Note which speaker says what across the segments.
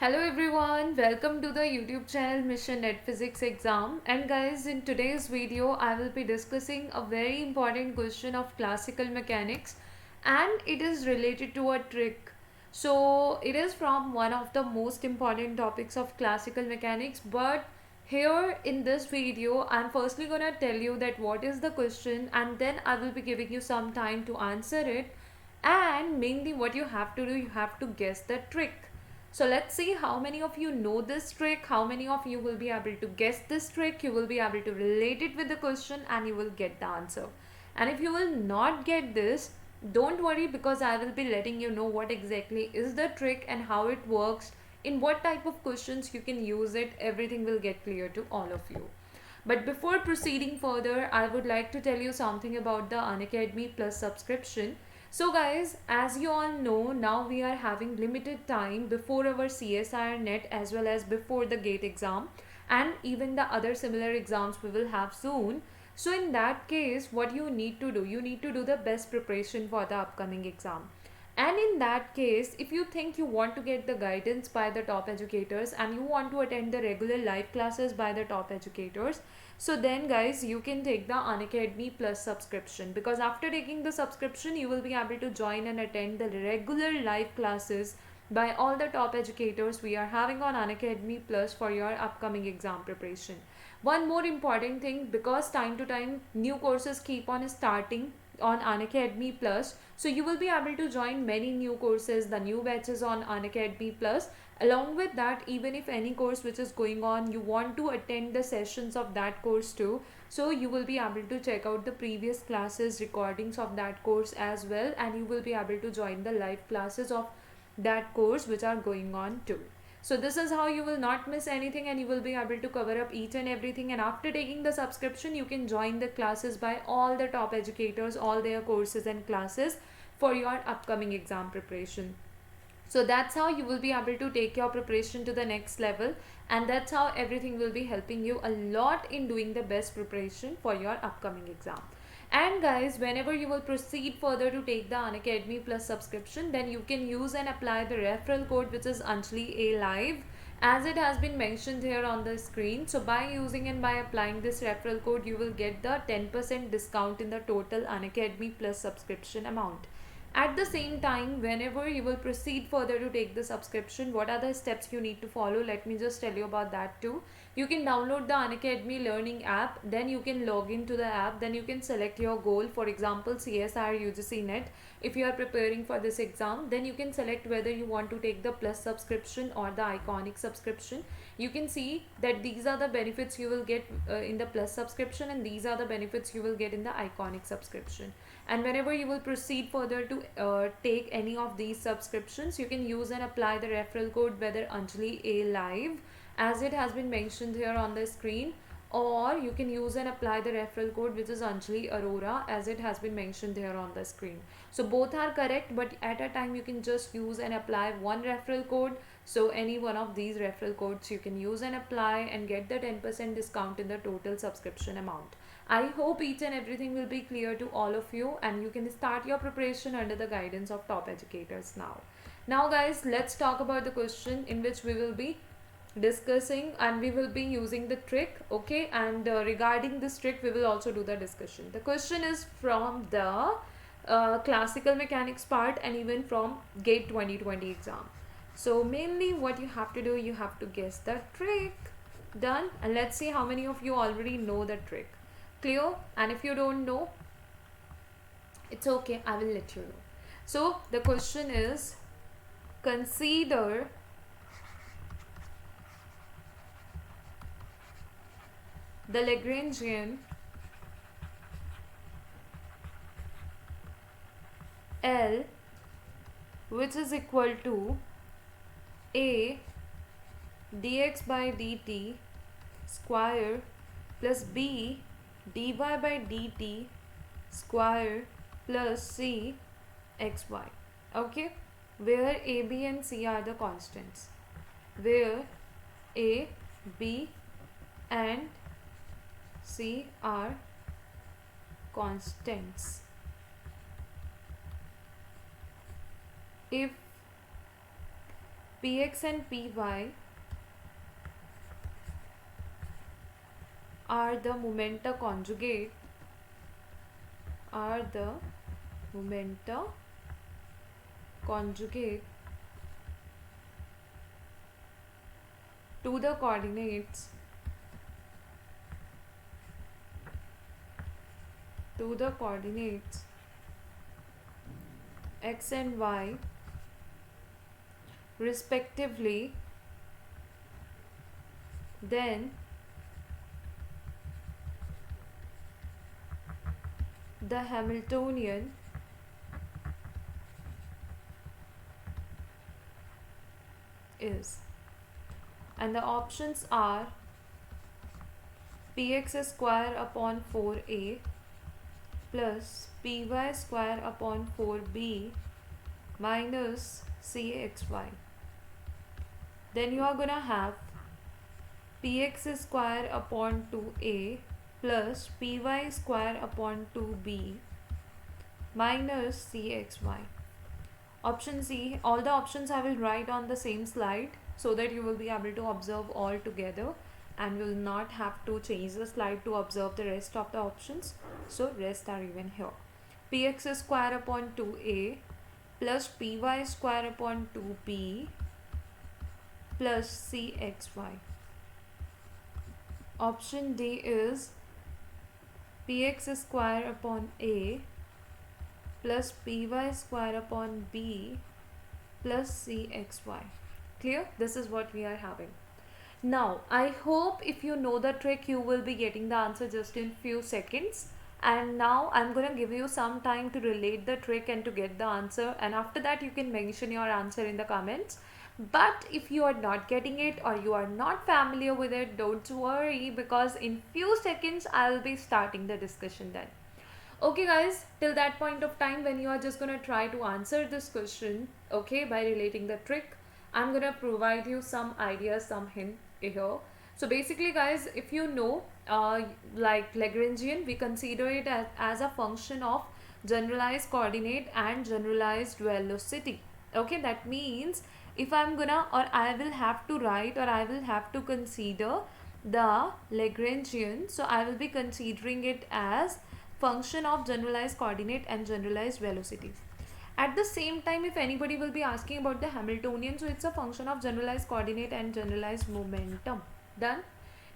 Speaker 1: Hello everyone, welcome to the YouTube channel Mission Net Physics Exam. And guys, in today's video I will be discussing a very important question of classical mechanics, and it is related to a trick. So it is from one of the most important topics of classical mechanics, but here in this video I'm firstly gonna tell you that what is the question, and then I will be giving you some time to answer it. And mainly what you have to do, you have to guess the trick. So let's see how many of you know this trick, how many of you will be able to guess this trick, you will be able to relate it with the question, and you will get the answer. And if you will not get this, don't worry, because I will be letting you know what exactly is the trick and how it works, in what type of questions you can use it. Everything will get clear to all of you. But before proceeding further, I would like to tell you something about the Unacademy Plus subscription. So guys, as you all know, now we are having limited time before our CSIR net as well as before the GATE exam, and even the other similar exams we will have soon. So in that case, what you need to do, you need to do the best preparation for the upcoming exam. And in that case, if you think you want to get the guidance by the top educators and you want to attend the regular live classes by the top educators, so then guys, you can take the Unacademy Plus subscription, because after taking the subscription you will be able to join and attend the regular live classes by all the top educators we are having on Unacademy Plus for your upcoming exam preparation. One more important thing, because time to time new courses keep on starting on Unacademy Plus, so you will be able to join many new courses, the new batches on Unacademy Plus. Along with that, even if any course which is going on, you want to attend the sessions of that course too, so you will be able to check out the previous classes recordings of that course as well, and you will be able to join the live classes of that course which are going on too. So this is how you will not miss anything, and you will be able to cover up each and everything. And after taking the subscription, you can join the classes by all the top educators, all their courses and classes for your upcoming exam preparation. So that's how you will be able to take your preparation to the next level, and that's how everything will be helping you a lot in doing the best preparation for your upcoming exam. And guys, whenever you will proceed further to take the Unacademy Plus subscription, then you can use and apply the referral code, which is Anjali A Live, as it has been mentioned here on the screen. So by using and by applying this referral code, you will get the 10% discount in the total Unacademy Plus subscription amount. At the same time, whenever you will proceed further to take the subscription, what are the steps you need to follow? Let me just tell you about that too. You can download the Unacademy Learning app, then you can log into the app, then you can select your goal, for example CSIR UGC net. If you are preparing for this exam, then you can select whether you want to take the Plus subscription or the Iconic subscription. You can see that these are the benefits you will get in the Plus subscription, and these are the benefits you will get in the Iconic subscription. And whenever you will proceed further to take any of these subscriptions, you can use and apply the referral code, whether Anjali A Live, as it has been mentioned here on the screen, or you can use and apply the referral code, which is Anjali Aurora, as it has been mentioned here on the screen. So both are correct, but at a time you can just use and apply one referral code. So any one of these referral codes you can use and apply and get the 10% discount in the total subscription amount. I hope each and everything will be clear to all of you, and you can start your preparation under the guidance of top educators now. Now guys, let's talk about the question in which we will be discussing, and we will be using the trick, okay? And regarding this trick we will also do the discussion. The question is from the classical mechanics part, and even from GATE 2020 exam. So mainly what you have to do, you have to guess the trick. Done. And let's see how many of you already know the trick. Clear? And if you don't know, it's okay, I will let you know. So the question is, consider the Lagrangian L, which is equal to a dx by dt square plus b dy by dt square plus c xy. Okay, where a, b and c are the constants, where a, b and c are constants. If Px and Py are the momenta conjugate, are the momenta conjugate to the coordinates, to the coordinates x and y respectively, then the Hamiltonian is, and the options are px square upon 4a plus py square upon 4b minus cxy. Then you are gonna have px square upon 2a plus py square upon 2b minus cxy. Option C, all the options I will write on the same slide so that you will be able to observe all together and will not have to change the slide to observe the rest of the options. So rest are even here. Px square upon 2a plus py square upon 2b plus cxy. Option D is px square upon a plus py square upon b plus cxy. Clear? This is what we are having. Now, I hope if you know the trick, you will be getting the answer just in few seconds. And now I'm going to give you some time to relate the trick and to get the answer. And after that, you can mention your answer in the comments. But if you are not getting it or you are not familiar with it, don't worry, because in few seconds, I'll be starting the discussion then. Okay guys, till that point of time when you are just gonna try to answer this question, okay, by relating the trick, I'm gonna provide you some ideas, some hint here. So basically guys, if you know like Lagrangian, we consider it as a function of generalized coordinate and generalized velocity. Okay, that means if I'm gonna, or I will have to write, or I will have to consider the Lagrangian, so I will be considering it as function of generalized coordinate and generalized velocity. At the same time, if anybody will be asking about the Hamiltonian, so it's a function of generalized coordinate and generalized momentum. Done?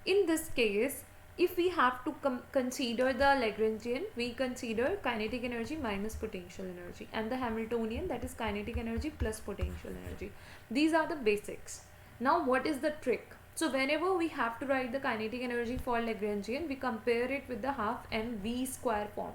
Speaker 1: In this case, if we have to consider the Lagrangian, we consider kinetic energy minus potential energy, and the Hamiltonian, that is kinetic energy plus potential energy. These are the basics. Now what is the trick? So whenever we have to write the kinetic energy for Lagrangian, we compare it with the half mv square form.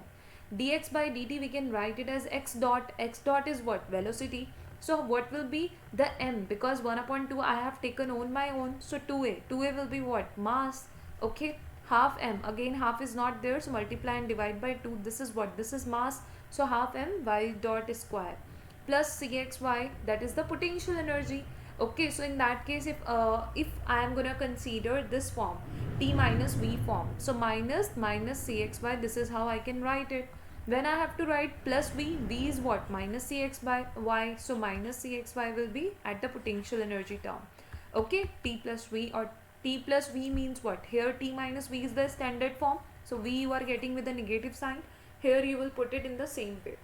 Speaker 1: Dx by dt, we can write it as x dot. X dot is what? Velocity. So what will be the m? Because 1 upon 2 I have taken on my own. So 2a. 2a will be what? Mass. Okay. Half m. Again half is not there. So multiply and divide by 2. This is what? This is mass. So half m y dot square plus cxy, that is the potential energy. Okay, so in that case, if I am gonna consider this form, t minus v form, so minus cxy, this is how I can write it. When I have to write plus v is what? Minus cx by y, so minus cxy will be at the potential energy term. Okay, t plus v, or t plus v means what? Here t minus v is the standard form, so v you are getting with the negative sign. Here you will put it in the same way.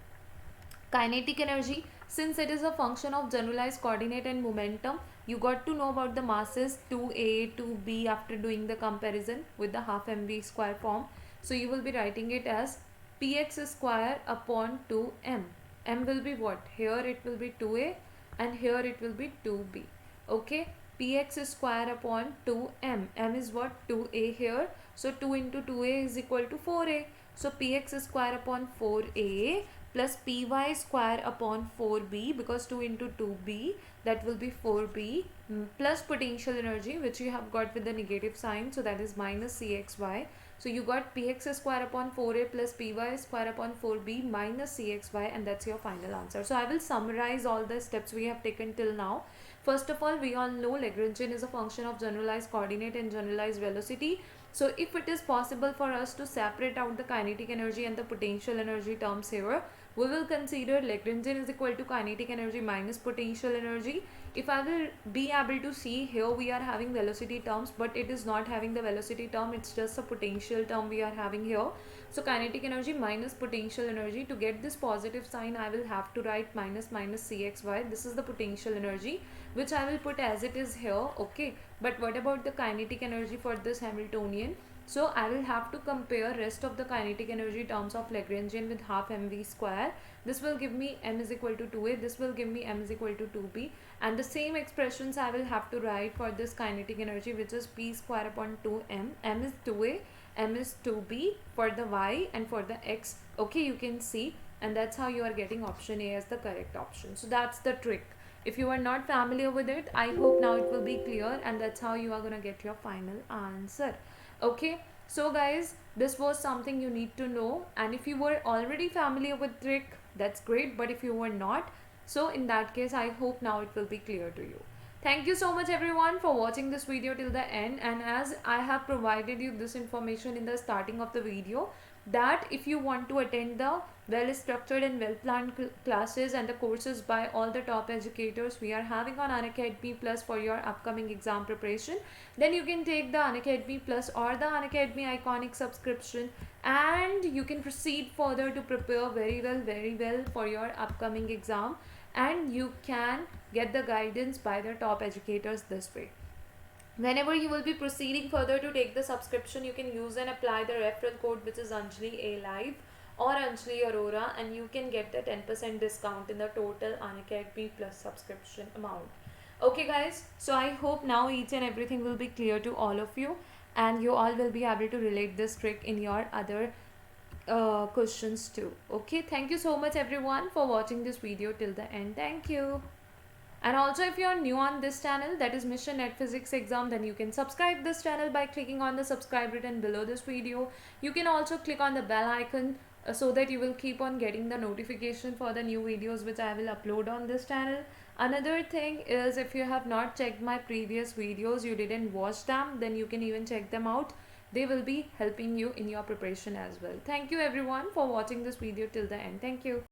Speaker 1: Kinetic energy, since it is a function of generalized coordinate and momentum, you got to know about the masses 2a, 2b after doing the comparison with the half mv square form. So you will be writing it as px square upon 2m. M will be what? Here it will be 2a and here it will be 2b. Okay, px square upon 2m. M is what? 2a here. So 2 into 2a is equal to 4a. So px square upon 4a plus py square upon 4b, because 2 into 2b, that will be 4b, plus potential energy which you have got with the negative sign, so that is minus cxy. So you got px square upon 4a plus py square upon 4b minus cxy, and that's your final answer. So I will summarize all the steps we have taken till now. First of all, we all know Lagrangian is a function of generalized coordinate and generalized velocity. So if it is possible for us to separate out the kinetic energy and the potential energy terms here, we will consider Lagrangian is equal to kinetic energy minus potential energy. if I will be able to see here, we are having velocity terms, but it is not having the velocity term, it's just a potential term we are having here. So kinetic energy minus potential energy. To get this positive sign, I will have to write minus cxy. This is the potential energy, which I will put as it is here. Okay, but what about the kinetic energy for this Hamiltonian? So I will have to compare rest of the kinetic energy terms of Lagrangian with half mv square. This will give me m is equal to 2a, this will give me m is equal to 2b, and the same expressions I will have to write for this kinetic energy, which is p square upon 2m. M is 2a, m is 2b for the y, and for the x, okay, you can see, and that's how you are getting option A as the correct option. So that's the trick. If you are not familiar with it, I hope now it will be clear, and that's how you are gonna get your final answer. Okay, so guys, this was something you need to know, and if you were already familiar with trick, that's great, but if you were not, so in that case, I hope now it will be clear to you. Thank you so much everyone for watching this video till the end, and as I have provided you this information in the starting of the video, that if you want to attend the well structured and well planned classes and the courses by all the top educators we are having on Unacademy Plus for your upcoming exam preparation, then you can take the Unacademy Plus or the Unacademy Iconic subscription, and you can proceed further to prepare very well for your upcoming exam, and you can get the guidance by the top educators this way. Whenever you will be proceeding further to take the subscription, you can use and apply the referral code, which is Anjali A Live or Anjali Aurora, and you can get the 10% discount in the total Unacademy Plus subscription amount. Okay guys, so I hope now each and everything will be clear to all of you, and you all will be able to relate this trick in your other questions too. Okay, thank you so much everyone for watching this video till the end. Thank you. And also, if you are new on this channel, that is Mission Net Physics Exam, then you can subscribe this channel by clicking on the subscribe button below this video. You can also click on the bell icon so that you will keep on getting the notification for the new videos which I will upload on this channel. Another thing is, if you have not checked my previous videos, you didn't watch them, then you can even check them out. They will be helping you in your preparation as well. Thank you everyone for watching this video till the end. Thank you.